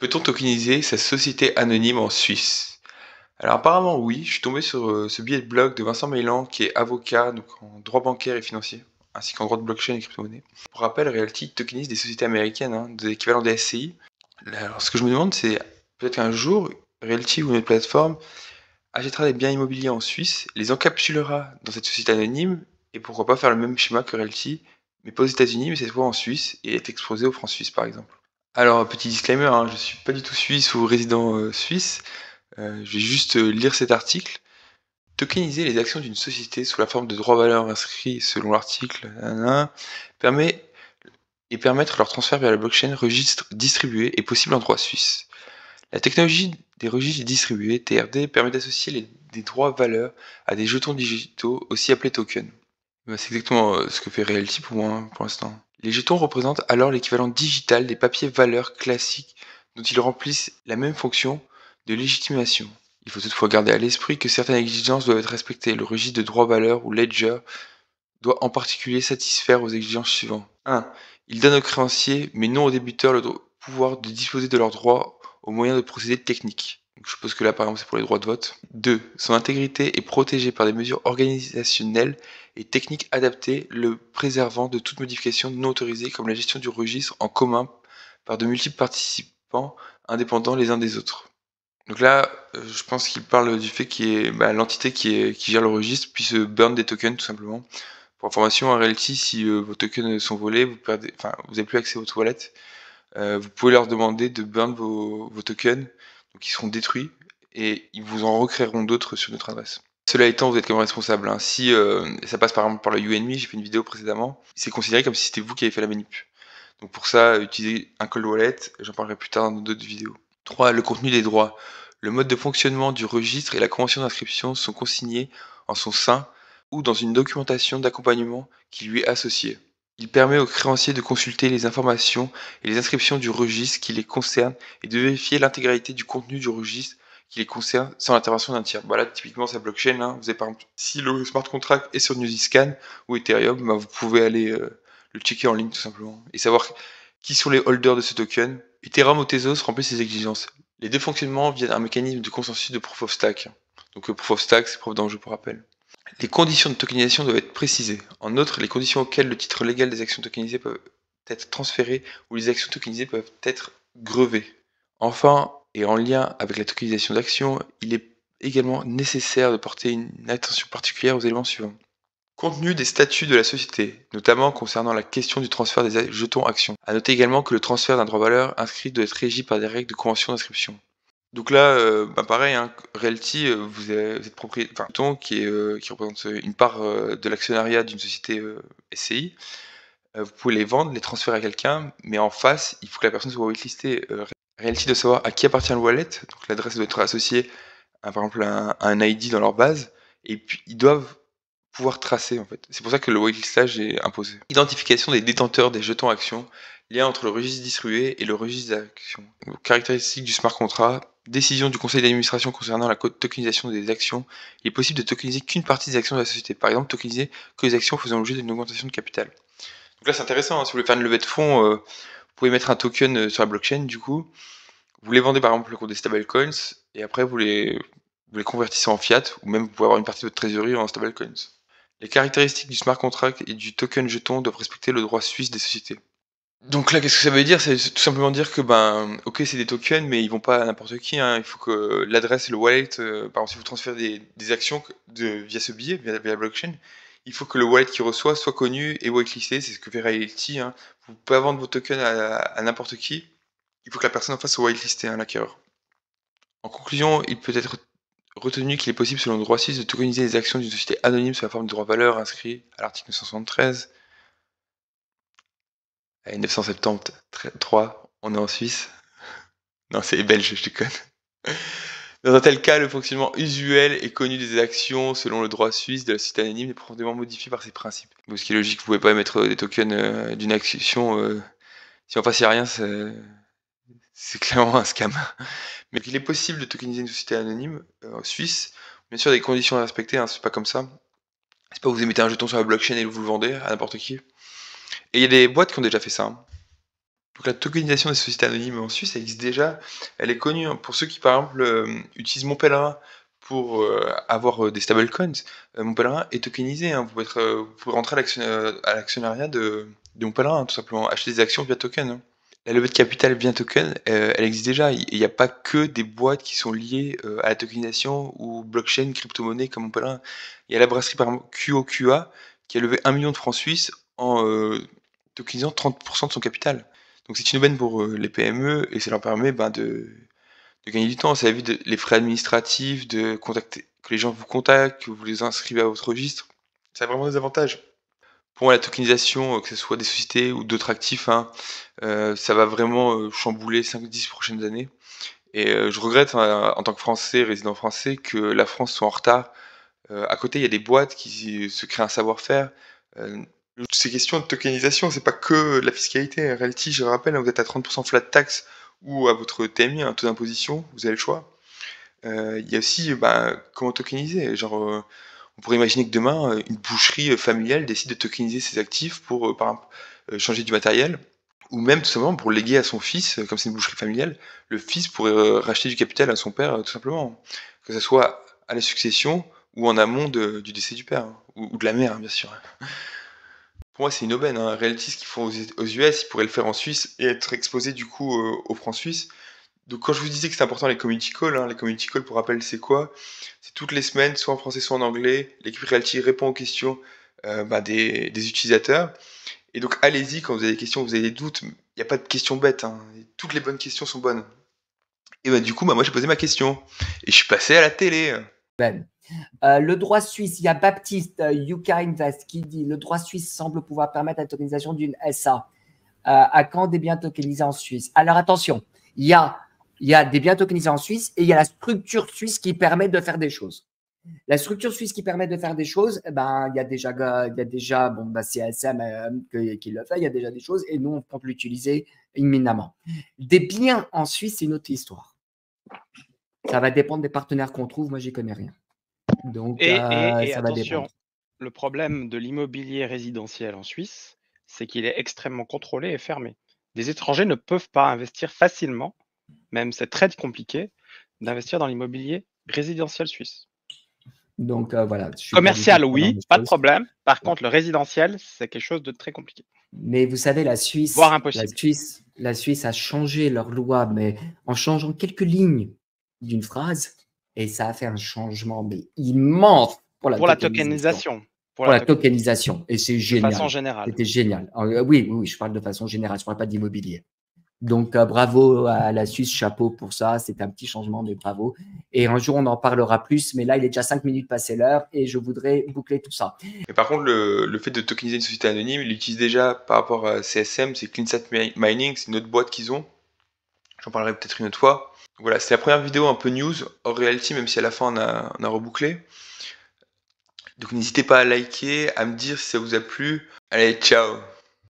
Peut-on tokeniser sa société anonyme en Suisse? Alors apparemment oui, je suis tombé sur ce billet de blog de Vincent Meylan qui est avocat donc en droit bancaire et financier, ainsi qu'en droit de blockchain et crypto-monnaie. Pour rappel, Realty tokenise des sociétés américaines, de l'équivalent des SCI. Alors ce que je me demande c'est peut-être qu'un jour, Realty ou une autre plateforme achètera des biens immobiliers en Suisse, les encapsulera dans cette société anonyme et pourquoi pas faire le même schéma que Realty, mais pas aux États-Unis, mais cette fois en Suisse et être exposé aux francs suisses par exemple. Alors, petit disclaimer, je suis pas du tout suisse ou résident suisse. Je vais juste lire cet article. Tokeniser les actions d'une société sous la forme de droits-valeurs inscrits selon l'article nanana, permet et permettre leur transfert vers la blockchain registre distribué est possible en droit suisse. La technologie des registres distribués, TRD, permet d'associer des droits-valeurs à des jetons digitaux, aussi appelés tokens. C'est exactement ce que fait Realty pour moi, pour l'instant. Les jetons représentent alors l'équivalent digital des papiers valeurs classiques dont ils remplissent la même fonction de légitimation. Il faut toutefois garder à l'esprit que certaines exigences doivent être respectées. Le registre de droits-valeurs ou ledger doit en particulier satisfaire aux exigences suivantes. 1. Il donne aux créanciers, mais non aux débiteurs, le pouvoir de disposer de leurs droits au moyen de procédés techniques. Donc, je suppose que là, par exemple, c'est pour les droits de vote. 2. Son intégrité est protégée par des mesures organisationnelles et techniques adaptées, le préservant de toute modification non autorisée, comme la gestion du registre en commun par de multiples participants indépendants les uns des autres. Donc là, je pense qu'il parle du fait que l'entité qui gère le registre puisse burn des tokens tout simplement. Pour information, en Realty, si vos tokens sont volés, vous n'avez plus accès aux toilettes. Vous pouvez leur demander de burn vos tokens, donc ils seront détruits et ils vous en recréeront d'autres sur notre adresse. Cela étant, vous êtes quand même responsable. Si ça passe par exemple par le UNME, j'ai fait une vidéo précédemment, c'est considéré comme si c'était vous qui avez fait la manip. Donc pour ça, utilisez un cold wallet, j'en parlerai plus tard dans d'autres vidéos. 3. Le contenu des droits. Le mode de fonctionnement du registre et la convention d'inscription sont consignés en son sein ou dans une documentation d'accompagnement qui lui est associée. Il permet aux créanciers de consulter les informations et les inscriptions du registre qui les concernent et de vérifier l'intégralité du contenu du registre qui les concerne sans l'intervention d'un tiers. Là, typiquement, c'est la blockchain. Vous avez par exemple, si le smart contract est sur Nusiscan ou Ethereum, vous pouvez aller le checker en ligne tout simplement et savoir qui sont les holders de ce token. Ethereum ou Tezos remplissent ces exigences. Les deux fonctionnements viennent d'un mécanisme de consensus de Proof of Stake. Donc Proof of Stake, c'est preuve d'enjeu pour rappel. Les conditions de tokenisation doivent être précisées. En outre, les conditions auxquelles le titre légal des actions tokenisées peuvent être transférées ou les actions tokenisées peuvent être grevées. Enfin, et en lien avec la tokenisation d'actions, il est également nécessaire de porter une attention particulière aux éléments suivants. Contenu des statuts de la société, notamment concernant la question du transfert des jetons actions. À noter également que le transfert d'un droit-valeur inscrit doit être régi par des règles de convention d'inscription. Donc là, pareil, Realty, vous êtes propriétaire, enfin, jeton qui représente une part de l'actionnariat d'une société SCI. Vous pouvez les vendre, les transférer à quelqu'un, mais en face, il faut que la personne soit whitelistée. Realty doit savoir à qui appartient le wallet, donc l'adresse doit être associée à, par exemple, un ID dans leur base, et puis ils doivent pouvoir tracer en fait. C'est pour ça que le whitelistage est imposé. Identification des détenteurs des jetons actions, lien entre le registre distribué et le registre d'actions. Caractéristiques du smart contract, décision du conseil d'administration concernant la tokenisation des actions. Il est possible de tokeniser qu'une partie des actions de la société. Par exemple, tokeniser que les actions faisant l'objet d'une augmentation de capital. Donc là, c'est intéressant. Si vous voulez faire une levée de fonds, vous pouvez mettre un token sur la blockchain. Du coup, vous les vendez par exemple contre des stablecoins et après vous les convertissez en fiat ou même vous pouvez avoir une partie de votre trésorerie en stablecoins. Les caractéristiques du smart contract et du token jeton doivent respecter le droit suisse des sociétés. Donc là, qu'est-ce que ça veut dire? C'est tout simplement dire que, ok, c'est des tokens, mais ils vont pas à n'importe qui. Il faut que l'adresse et le wallet, par exemple, si vous transférez des actions via ce billet, via la blockchain, il faut que le wallet qui reçoit soit connu et whitelisté. C'est ce que fait Realty. Vous pouvez pas vendre vos tokens à n'importe qui. Il faut que la personne en face soit whitelisté, l'acquéreur. En conclusion, il peut être retenu qu'il est possible, selon le droit suisse, de tokeniser les actions d'une société anonyme sous la forme de droit-valeur inscrit à l'article 973. Allez, 973, on est en Suisse. Non, c'est belge, je déconne. Dans un tel cas, le fonctionnement usuel et connu des actions selon le droit suisse de la société anonyme est profondément modifié par ses principes. Bon, ce qui est logique, vous pouvez pas émettre des tokens d'une action. Si en face il n'y a rien, c'est clairement un scam. Mais il est possible de tokeniser une société anonyme en Suisse. Bien sûr, il y a des conditions à respecter, c'est pas comme ça. C'est pas vous émettez un jeton sur la blockchain et vous le vendez à n'importe qui. Et il y a des boîtes qui ont déjà fait ça. Donc la tokenisation des sociétés anonymes en Suisse, elle existe déjà. Elle est connue, hein, pour ceux qui, par exemple, utilisent Mon Pèlerin pour avoir des stablecoins. Mon Pèlerin est tokenisé, hein. Vous pouvez rentrer à l'actionnariat de Mon Pèlerin, hein, tout simplement, acheter des actions via token, hein. La levée de capital via token, elle existe déjà. Il n'y a pas que des boîtes qui sont liées à la tokenisation ou blockchain, crypto-monnaie comme Mon Pèlerin. Il y a la brasserie, par exemple, QOQA, qui a levé 1 million de francs suisses en tokenisant 30% de son capital. Donc c'est une aubaine pour les PME et ça leur permet de gagner du temps. Ça évite les frais administratifs, que les gens vous contactent, que vous les inscrivez à votre registre. Ça a vraiment des avantages. Pour moi, la tokenisation, que ce soit des sociétés ou d'autres actifs, hein, ça va vraiment chambouler 5-10 prochaines années. Et je regrette, hein, en tant que Français, résident français, que la France soit en retard. À côté, il y a des boîtes qui se créent un savoir-faire. Euh, Ces questions de tokenisation, c'est pas que de la fiscalité. Realty, je rappelle, hein, vous êtes à 30% flat tax ou à votre TMI, un taux d'imposition, vous avez le choix. Il y a aussi comment tokeniser. Genre, on pourrait imaginer que demain, une boucherie familiale décide de tokeniser ses actifs pour, par exemple, changer du matériel, ou même tout simplement pour léguer à son fils, comme c'est une boucherie familiale, le fils pourrait racheter du capital à son père, tout simplement. Que ce soit à la succession ou en amont du décès du père, hein, ou de la mère, hein, bien sûr. Pour moi, c'est une aubaine, hein. Un reality, ce qu'ils font aux US, ils pourraient le faire en Suisse et être exposé du coup aux francs suisses. Donc quand je vous disais que c'est important les community calls, hein, les community calls pour rappel c'est quoi? C'est toutes les semaines, soit en français soit en anglais, l'équipe Realty répond aux questions des utilisateurs. Et donc allez-y quand vous avez des questions, vous avez des doutes, il n'y a pas de questions bêtes, hein. Toutes les bonnes questions sont bonnes. Et du coup, moi j'ai posé ma question. Et je suis passé à la télé. Ben. Le droit suisse, il y a Baptiste UK Invest qui dit le droit suisse semble pouvoir permettre la tokenisation d'une SA. À quand des biens tokenisés en Suisse? Alors attention, il y a des biens tokenisés en Suisse et il y a la structure suisse qui permet de faire des choses. La structure suisse qui permet de faire des choses, il y a déjà bon, CSM qui le fait, il y a déjà des choses et nous, on compte l'utiliser imminemment. Des biens en Suisse, c'est une autre histoire. Ça va dépendre des partenaires qu'on trouve. Moi, j'y connais rien. Donc, et ça va attention, dépendre. le problème de l'immobilier résidentiel en Suisse, c'est qu'il est extrêmement contrôlé et fermé. Des étrangers ne peuvent pas investir facilement, même c'est très compliqué, d'investir dans l'immobilier résidentiel suisse. Donc, voilà. Commercial, oui, pas de problème. Par contre, le résidentiel, c'est quelque chose de très compliqué. Mais vous savez, la Suisse, voire impossible. La Suisse a changé leur loi, mais en changeant quelques lignes d'une phrase, et ça a fait un changement mais immense pour la tokenisation. Pour la tokenisation. Et c'est génial. De façon générale. C'était génial. Oui, je parle de façon générale, je ne parle pas d'immobilier. Donc, bravo à la Suisse, chapeau pour ça. C'est un petit changement, mais bravo. Et un jour, on en parlera plus. Mais là, il est déjà 5 minutes passé l'heure et je voudrais boucler tout ça. Mais par contre, le fait de tokeniser une société anonyme, ils l'utilisent déjà par rapport à CSM, c'est CleanSat Mining, c'est une autre boîte qu'ils ont. J'en parlerai peut-être une autre fois. Voilà, c'est la première vidéo un peu news, hors reality, même si à la fin on a rebouclé. Donc n'hésitez pas à liker, à me dire si ça vous a plu. Allez, ciao!